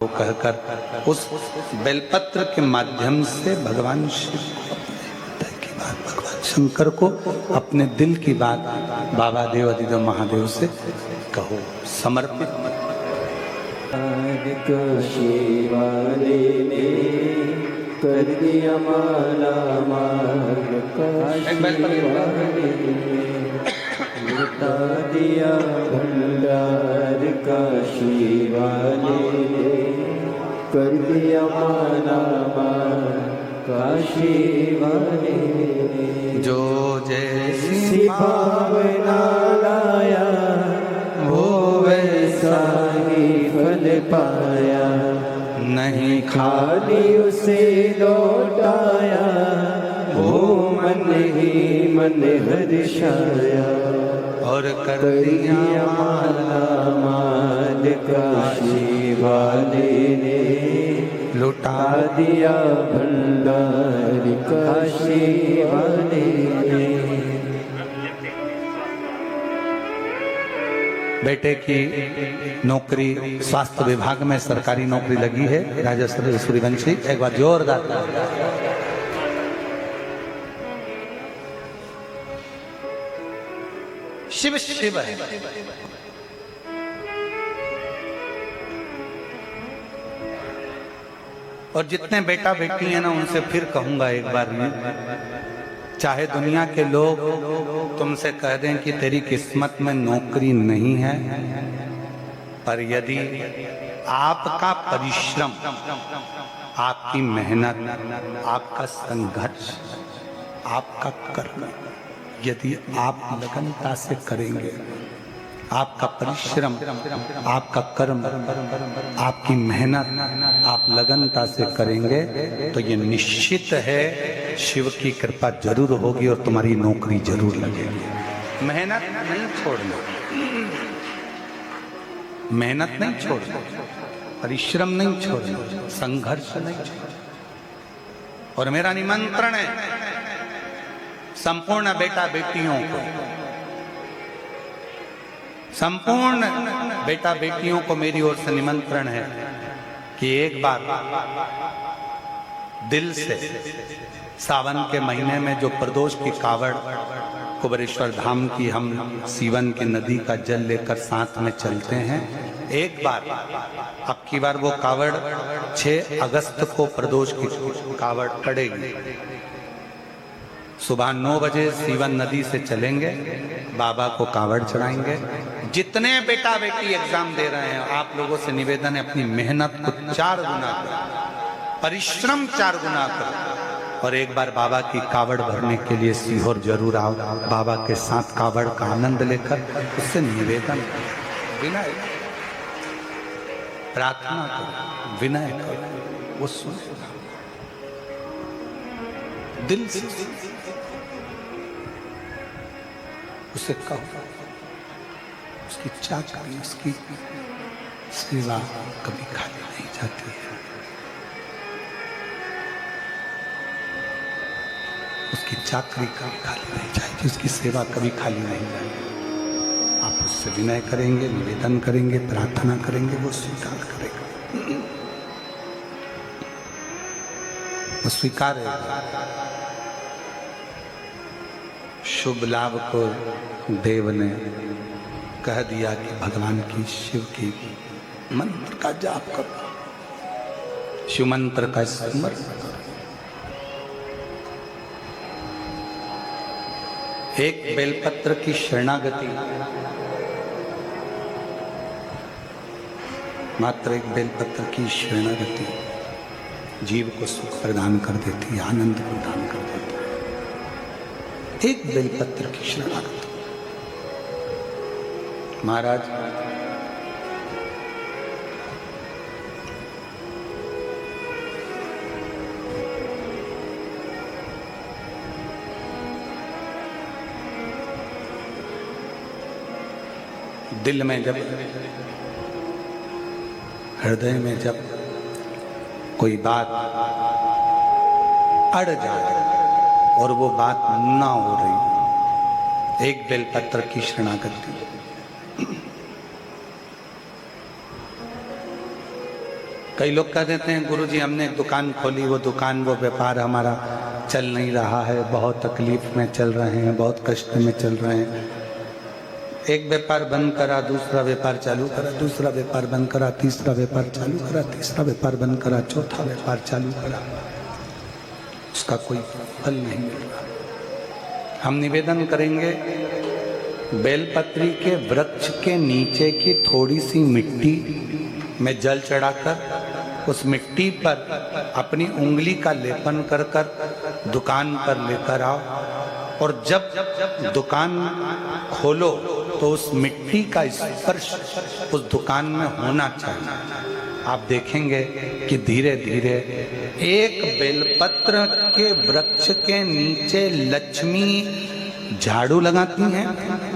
को कहकर उस बेलपत्र के माध्यम से भगवान शिव को अपने हृदय की बात, भगवान शंकर को अपने दिल की बात बाबा देवाधिदेव महादेव से कहो, समर्पित। शिवाले ने कर दिया माला मार्ग लुटा दिया भंडार का शिवाले ने कर दिया माला मार्ग का शिवाले ने जो जैसी भावना लाया वो वैसा ही फल पाया, नहीं खाली उसे लौटाया वो मन ही मन हर्षाया, और कर दिया माला माल का शिवाले ने लुटा दिया भंडार का शिवाले ने। बेटे की नौकरी स्वास्थ्य विभाग में सरकारी नौकरी लगी है राजा सूर्यवंशी, एक बार जोरदार। शिव शिव है। और जितने बेटा बेटी हैं ना उनसे फिर कहूंगा एक बार में, चाहे दुनिया के लोग तुमसे कह दें कि तेरी किस्मत में नौकरी नहीं है, पर यदि आपका परिश्रम, आपकी मेहनत, आपका संघर्ष, आपका कर्म यदि आप लगनता से करेंगे, आपका परिश्रम, आपका कर्म, आपकी मेहनत आप लगनता से करेंगे तो ये निश्चित है शिव की कृपा जरूर होगी और तुम्हारी नौकरी जरूर लगेगी। मेहनत नहीं छोड़ना, मेहनत नहीं छोड़ना, परिश्रम नहीं छोड़ना, संघर्ष नहीं छोड़ना। और मेरा निमंत्रण है संपूर्ण बेटा बेटियों को, संपूर्ण बेटा बेटियों को मेरी ओर से निमंत्रण है कि एक बार दिल से सावन के महीने में जो प्रदोष की कावड़ कुबेरेश्वर धाम की हम सीवन की नदी का जल लेकर साथ में चलते हैं, एक बार अब की बार वो कावड़ 6 अगस्त को प्रदोष की कावड़ पड़ेगी। सुबह 9 बजे सीवन नदी से चलेंगे, बाबा को कावड़ चढ़ाएंगे। जितने बेटा बेटी एग्जाम दे रहे हैं आप लोगों से निवेदन है अपनी मेहनत को 4 गुना करो, परिश्रम 4 गुना करो और एक बार बाबा की कावड़ भरने के लिए सीहोर जरूर आओ। बाबा के साथ कावड़ का आनंद लेकर उससे निवेदन विनय प्रार्थना करो, विनय करो, वो सुन दिल से उसे कहो, उसकी चाकरी, उसकी सेवा कभी खाली नहीं जाती है, उसकी चाकरी कभी खाली नहीं जाएगी, उसकी सेवा कभी खाली नहीं जाएगी। आप उससे विनय करेंगे, निवेदन करेंगे, प्रार्थना करेंगे, वो स्वीकार करेगा, वो स्वीकार है। शुभ लाभ को देव ने कह दिया कि भगवान की शिव की मंत्र का जाप करो, शिव मंत्र का स्मरण करो। एक बेलपत्र की शरणागति, मात्र एक बेलपत्र की शरणागति जीव को सुख प्रदान कर देती है, आनंद प्रदान कर देती है। एक बेलपत्र की शरणागति। महाराज दिल में जब, हृदय में जब कोई बात अड़ जाए और वो बात ना हो रही, एक बेलपत्र की शरणागति। कई लोग कह देते हैं गुरुजी हमने एक दुकान खोली, वो दुकान वो व्यापार हमारा चल नहीं रहा है, बहुत तकलीफ में चल रहे हैं, बहुत कष्ट में चल रहे हैं। एक व्यापार बंद करा, दूसरा व्यापार चालू करा, दूसरा व्यापार बंद करा, तीसरा व्यापार चालू करा, तीसरा व्यापार बंद करा, चौथा व्यापार चालू करा, उसका कोई फल नहीं मिल रहा। हम निवेदन करेंगे बेलपत्री के वृक्ष के नीचे की थोड़ी सी मिट्टी में जल चढ़ाकर उस मिट्टी पर अपनी उंगली का लेपन कर कर दुकान पर लेकर आओ, और जब दुकान खोलो तो उस मिट्टी का स्पर्श उस दुकान में होना चाहिए। आप देखेंगे कि धीरे धीरे एक बेलपत्र के वृक्ष के नीचे लक्ष्मी झाड़ू लगाती हैं,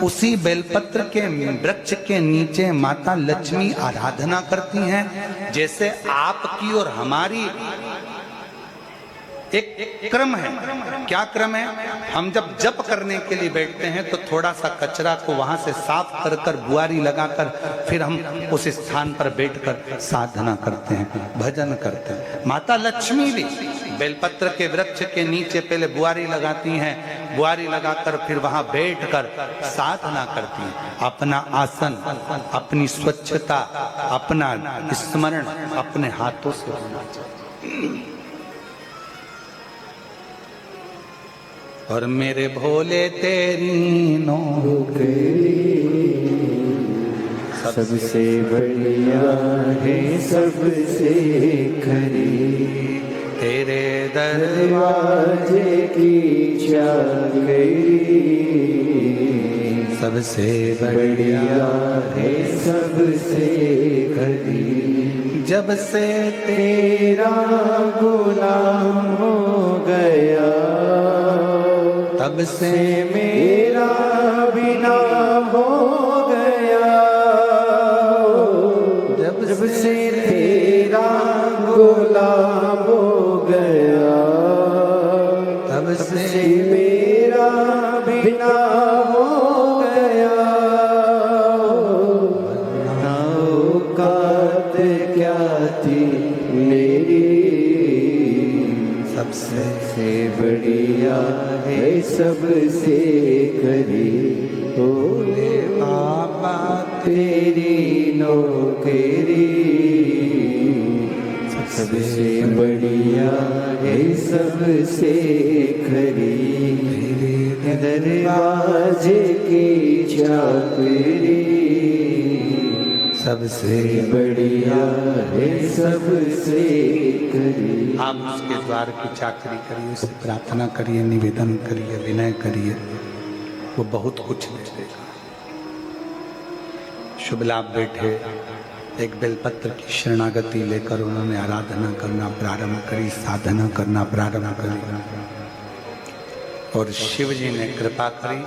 उसी बेलपत्र के वृक्ष के नीचे माता लक्ष्मी आराधना करती हैं। जैसे आपकी और हमारी एक क्रम है। क्या क्रम है? हम जब जप करने के लिए बैठते हैं तो थोड़ा सा कचरा को वहां से साफ कर कर बुआरी लगाकर फिर हम उस स्थान पर बैठकर साधना करते हैं, भजन करते हैं। माता लक्ष्मी भी बेलपत्र के वृक्ष के नीचे पहले बुआरी लगाती हैं, बुआरी लगाकर फिर वहां बैठकर साधना करती हैं। अपना आसन, अपनी स्वच्छता, अपना स्मरण अपने हाथों से होना चाहिए। और मेरे भोले तेरी नौकरी सबसे बढ़िया है, सबसे खरी, तेरे दरवाजे की चाबी सबसे बढ़िया है, सबसे खरी। जब से तेरा गुलाम हो गया तब से मेरा बिना हो गया, जब से तेरा गुलाम हो गया तब से मेरा बिना हो गया। ना औकात क्या थी मेरी, सबसे बढ़िया है, सबसे खरी, भोले बाबा तेरी नौकरी सबसे बढ़िया है, सबसे खरी, दरवाजे की चाकरी सबसे बढ़िया है, सबसे करिए। आप उसके द्वार की चाकरी करिए, उससे प्रार्थना करिए, निवेदन करिए, विनय करिए, वो बहुत कुछ दे देगा। शुभ लाभ बैठे एक बेलपत्र की शरणागति लेकर उन्होंने आराधना करना प्रारंभ करी, साधना करना प्रारंभ करी, और शिव जी ने कृपा करी।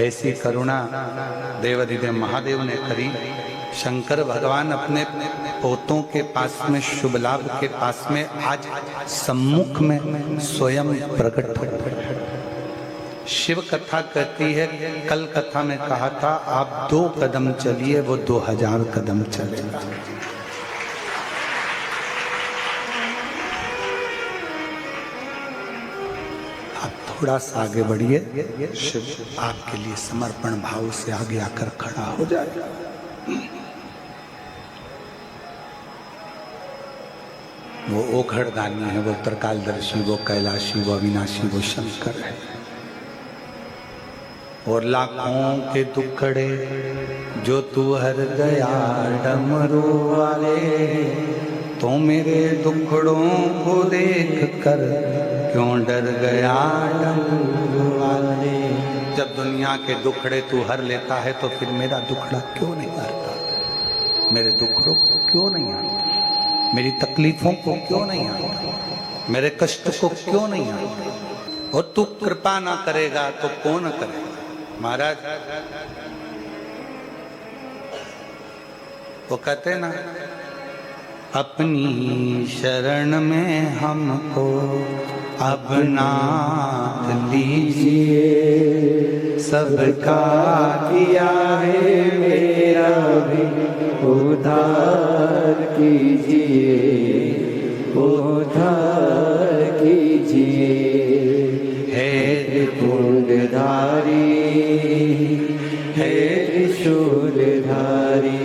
ऐसी करुणा देवाधिदेव महादेव ने करी। शंकर भगवान अपने पोतों के पास में, शुभ लाभ के पास में आज सम्मुख में स्वयं प्रकट हो। शिव कथा कहती है, कल कथा में कहा था आप 2 कदम चलिए, वो 2000 कदम चलेगा। आप थोड़ा सा आगे बढ़िए, शिव आपके लिए समर्पण भाव से आगे आकर खड़ा हो जाएगा। वो ओखड़दानी है, वो त्रिकालदर्शी, वो कैलाशी, वो अविनाशी, वो शंकर है। और लाखों के दुखड़े जो तू हर गया डमरू वाले, तो मेरे दुखड़ों को देख कर क्यों डर गया डमरू वाले। जब दुनिया के दुखड़े तू हर लेता है तो फिर मेरा दुखड़ा क्यों नहीं हरता? मेरे दुखड़ों को क्यों नहीं हरता? मेरी तकलीफों को क्यों नहीं हरता? मेरे कष्ट को क्यों नहीं हरता? और तू कृपा ना करेगा तो कौन करेगा? महाराज वो कहते ना, अपनी शरण में हमको अब नाथ लीजिए, सबका किया है मेरा भी उद्धार कीजिए, उद्धार कीजिए। हे त्रिपुंडधारी, हे त्रिशूलधारी,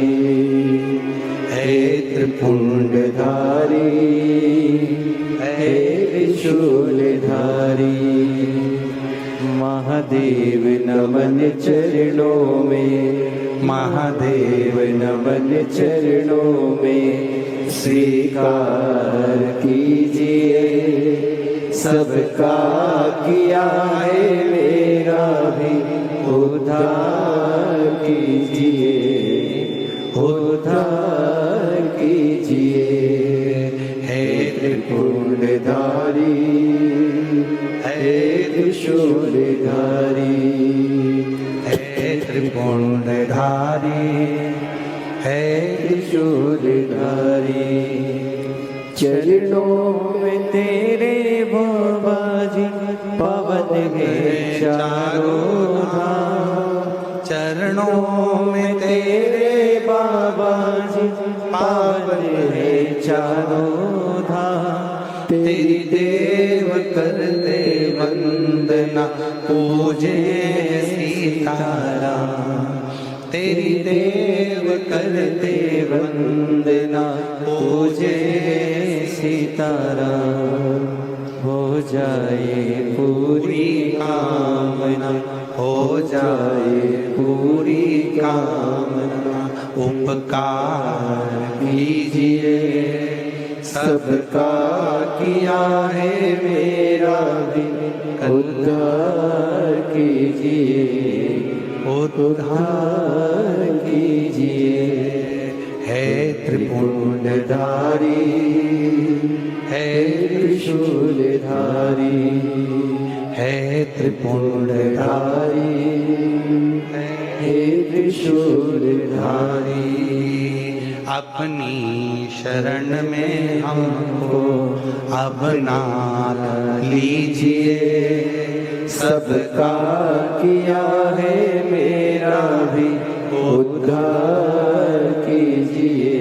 हे त्रिपुंडधारी, हे त्रिशूलधारी। महादेव नमन चरणों में, महादेव नमन चरणों में स्वीकार कीजिए, सबका किया है मेरा भी उद्धार कीजिए, उद्धार कीजिए। हे त्रिपुंडधारी, हे त्रिशूलधारी, हे त्रिपुंडधारी, हे त्रिशूलधारी। चरणों में तेरे बाबा जी पवन है चारों धाम, चरणों में तेरे बाबा जी पावन है चारों धाम। तेरी देव करते वंदना पूजे सीताराम, तेरी देव करते वंदना पूजे सीताराम। हो जाए पूरी कामना, हो जाए पूरी कामना। उपकार कीजिए, सबका किया है मेरा भी उद्धार कीजिए, उद्धार कीजिए। हे त्रिपुंडधारी, हे त्रिशूलधारी, हे त्रिपुंडधारी, हे त्रिशूलधारी। अपनी शरण में हमको अब नाथ लीजिए, सबका किया है मेरा भी उद्धार कीजिए,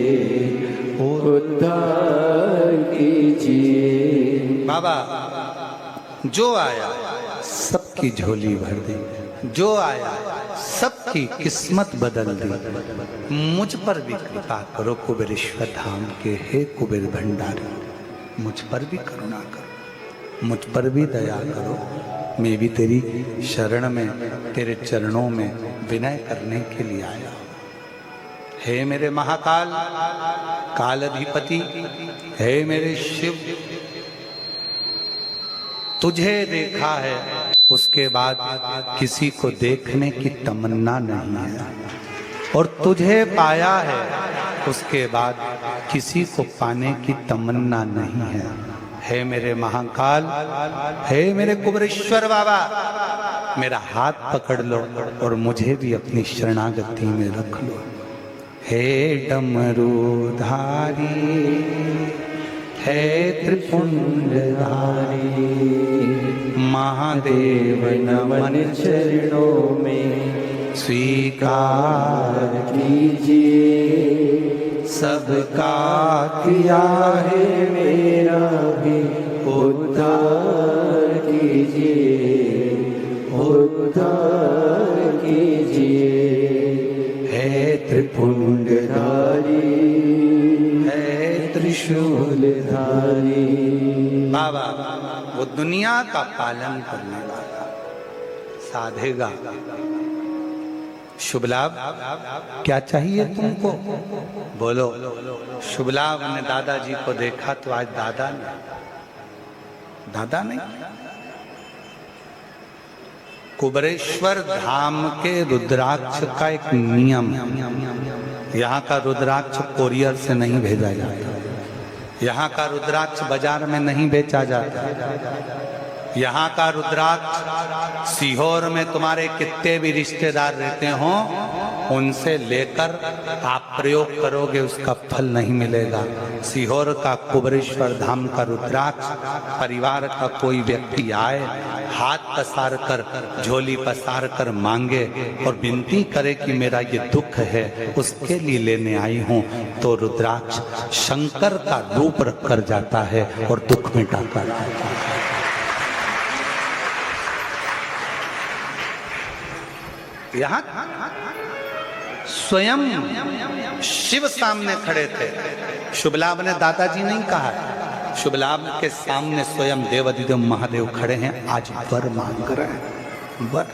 उद्धार कीजिए। बाबा जो आया सबकी झोली भर दी, जो आया सबकी किस्मत बदल दी। मुझ पर भी कृपा करो कुबेरेश्वर धाम के हे कुबेर भंडारी, मुझ पर भी करुणा करो, मुझ पर भी दया करो। मैं भी तेरी शरण में, तेरे चरणों में विनय करने के लिए आया हूं। हे मेरे महाकाल, कालाधिपति, हे मेरे शिव, तुझे देखा है उसके बाद किसी को देखने की तमन्ना नहीं है, और तुझे पाया है उसके बाद किसी को पाने की तमन्ना नहीं है। हे मेरे महाकाल, हे मेरे कुबेरेश्वर बाबा, मेरा हाथ पकड़ लो और मुझे भी अपनी शरणागति में रख लो। हे डमरूधारी, हे त्रिपुंडधारी, महादेव नमन चरणों में स्वीकार कीजिए, सबका किया है मेरा भी उद्धार कीजिए, उद्धार कीजिए। हे त्रिपुंडधारी, हे त्रिशूलधारी। बाबा वो दुनिया का पालन करने वाला साधेगा। शुभ लाभ क्या चाहिए तुमको? बोलो। शुभ लाभ ने दादाजी को देखा तो आज दादा नहीं, कुबेरेश्वर धाम के रुद्राक्ष का एक नियम है। यहाँ का रुद्राक्ष कोरियर से नहीं भेजा जाता, यहाँ का रुद्राक्ष बाजार में नहीं बेचा जाता, यहाँ का रुद्राक्ष सीहोर में तुम्हारे कितने भी रिश्तेदार रहते हो, उनसे लेकर आप प्रयोग करोगे उसका फल नहीं मिलेगा। सीहोर का कुबेरेश्वर धाम का रुद्राक्ष परिवार का कोई व्यक्ति आए, हाथ पसार कर, झोली पसार कर मांगे और विनती करे कि मेरा ये दुख है, उसके लिए लेने आई हूँ, तो रुद्राक्ष शंकर का रूप रख कर जाता है और दुख मिटा कर आता है। यहाँ स्वयं शिव सामने खड़े थे। शुभ लाभ ने दादाजी नहीं कहा है, शुभ लाभ के सामने स्वयं देवाधिदेव महादेव खड़े हैं, आज वर मांग रहे हैं। वर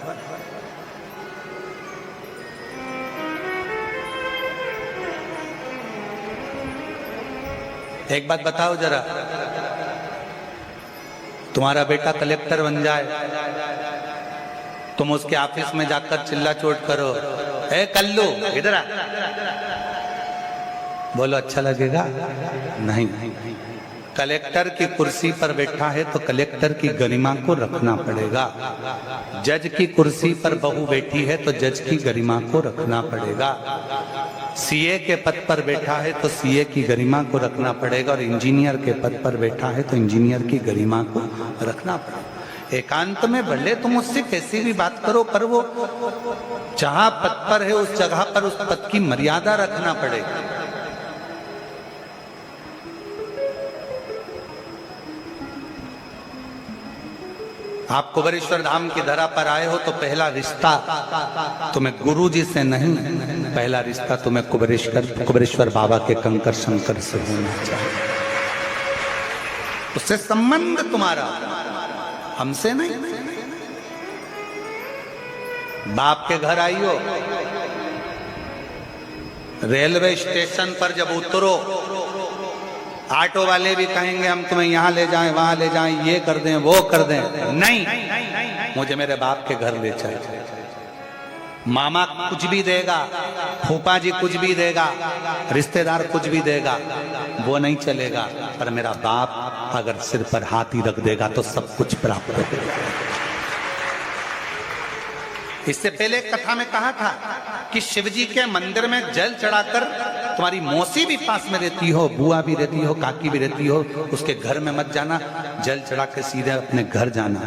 एक बात बताओ जरा, तुम्हारा बेटा कलेक्टर बन जाए, तुम उसके ऑफिस में जाकर चिल्ला चोट करो, ए कल्लू इधर आ, बोलो अच्छा लगेगा? नहीं। कलेक्टर की कुर्सी पर बैठा है तो कलेक्टर की गरिमा को रखना पड़ेगा। जज की कुर्सी पर बहू बैठी है तो जज की गरिमा को रखना पड़ेगा। सीए के पद पर बैठा है तो सीए की गरिमा को रखना पड़ेगा, और इंजीनियर के पद पर बैठा है तो इंजीनियर की गरिमा को रखना पड़ेगा। एकांत में भले तुम उससे कैसी भी बात करो, पर वो जहां पद पर है उस जगह पर उस पद की मर्यादा रखना पड़ेगा। आप कुबेरेश्वर धाम की धरा पर आए हो तो पहला रिश्ता तुम्हें गुरु जी से नहीं, पहला रिश्ता तुम्हें कुबेरेश्वर बाबा के कंकर शंकर से होना चाहिए। उससे संबंध तुम्हारा, हमसे नहीं। बाप के घर आई हो, रेलवे स्टेशन पर जब उतरो, ऑटो वाले भी कहेंगे हम तुम्हें यहाँ ले जाएं, वहां ले जाएं, ये कर दें, वो कर दें। नहीं, मुझे मेरे बाप के घर ले चले। मामा कुछ भी देगा, फूफा जी कुछ भी देगा, रिश्तेदार कुछ भी देगा, वो नहीं चलेगा, पर मेरा बाप अगर सिर पर हाथ ही रख देगा तो सब कुछ प्राप्त होगा। इससे पहले कथा में कहा था कि शिवजी के मंदिर में जल चढ़ाकर, तुम्हारी मौसी भी पास में रहती हो, बुआ भी रहती हो, काकी भी रहती हो, उसके घर में मत जाना, जल चढ़ा के सीधे अपने घर जाना,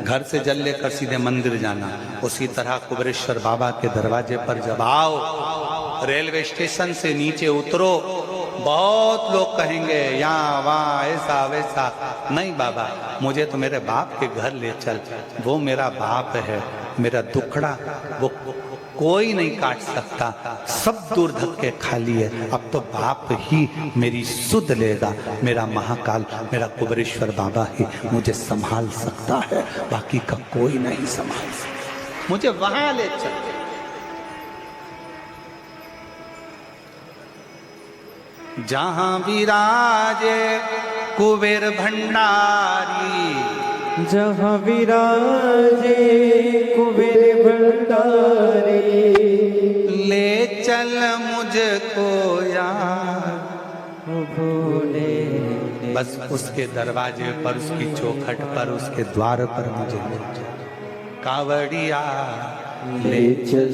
घर से जल लेकर सीधे मंदिर जाना। उसी तरह कुबेरेश्वर बाबा के दरवाजे पर जब आओ, रेलवे स्टेशन से नीचे उतरो, बहुत लोग कहेंगे यहाँ वहाँ ऐसा वैसा, नहीं बाबा मुझे तो मेरे बाप के घर ले चल, वो मेरा बाप है, मेरा दुखड़ा वो कोई नहीं काट सकता, सब दूर धक्के खाली है, अब तो बाप ही मेरी सुध लेगा, मेरा महाकाल, मेरा कुबेरेश्वर बाबा ही मुझे संभाल सकता है, बाकी का कोई नहीं संभाल सकता, मुझे वहां ले चल। जहां विराजे कुबेर भंडारी, जहाँ विराजे कुबेर भंडारी, ले चल मुझको यार भोले। बस उसके दरवाजे पर, उसकी चौखट पर, उसके द्वार पर मुझे ले चल, कावड़िया ले चल,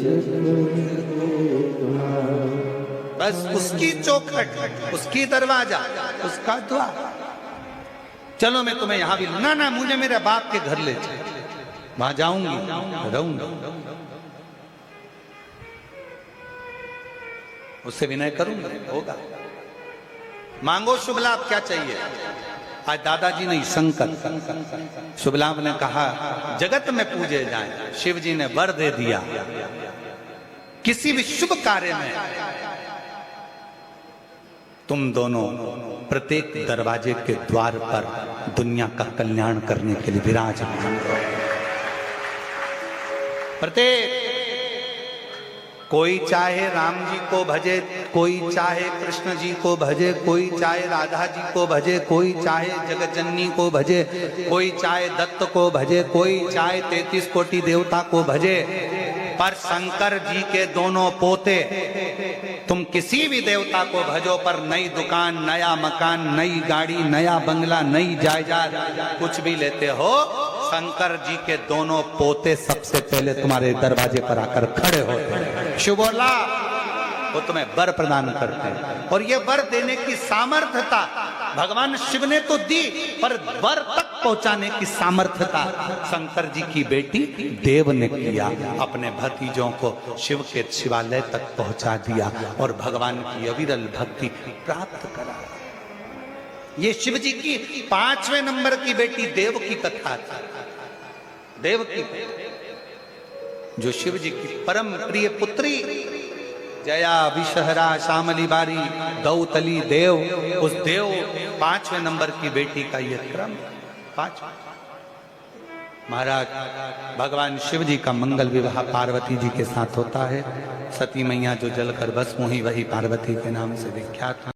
बस उसकी चौखट, उसकी दरवाजा, उसका द्वार। चलो मैं तुम्हें यहां भी, ना ना मुझे मेरे बाप के घर ले चल, वहां जाऊंगी, रहूंगा, उससे विनय करूंगा, होगा। मांगो शुभ लाभ, क्या चाहिए? आज दादाजी ने शंकर, शुभ लाभ ने कहा जगत में पूजे जाए, शिव जी ने वर दे दिया, किसी भी शुभ कार्य में तुम दोनों प्रत्येक दरवाजे के द्वार पर दुनिया का कल्याण करने के लिए विराजमान हो। प्रत्येक, कोई चाहे राम जी को भजे, कोई चाहे कृष्ण जी को भजे, कोई चाहे राधा जी को भजे, कोई चाहे जगतजननी को भजे, कोई चाहे दत्त को भजे, कोई चाहे 33 कोटि देवता को भजे, पर शंकर जी के दोनों पोते, तुम किसी भी देवता को भजो, पर नई दुकान, नया मकान, नई गाड़ी, नया बंगला, नई जायदाद कुछ भी लेते हो, शंकर जी के दोनों पोते सबसे पहले तुम्हारे दरवाजे पर आकर खड़े होते हैं। शिव बोला वो तुम्हें वर प्रदान करते हैं, और ये वर देने की सामर्थ्यता भगवान शिव ने तो दी, पर वर तक पहुंचाने की सामर्थ्यता शंकर जी की बेटी देव ने किया। अपने भतीजों को शिव के शिवालय तक पहुंचा दिया और भगवान की अविरल भक्ति प्राप्त करा। ये शिव जी की 5वें नंबर की बेटी देव की कथा थी। देव की जो शिव जी की परम प्रिय पुत्री जया विषहरा श्यामली बारी दौतली देव, उस देव 5वें नंबर की बेटी का यह क्रम 5। महाराज भगवान शिव जी का मंगल विवाह पार्वती जी के साथ होता है। सती मैया जो जलकर भस्म हुई वही पार्वती के नाम से विख्यात है।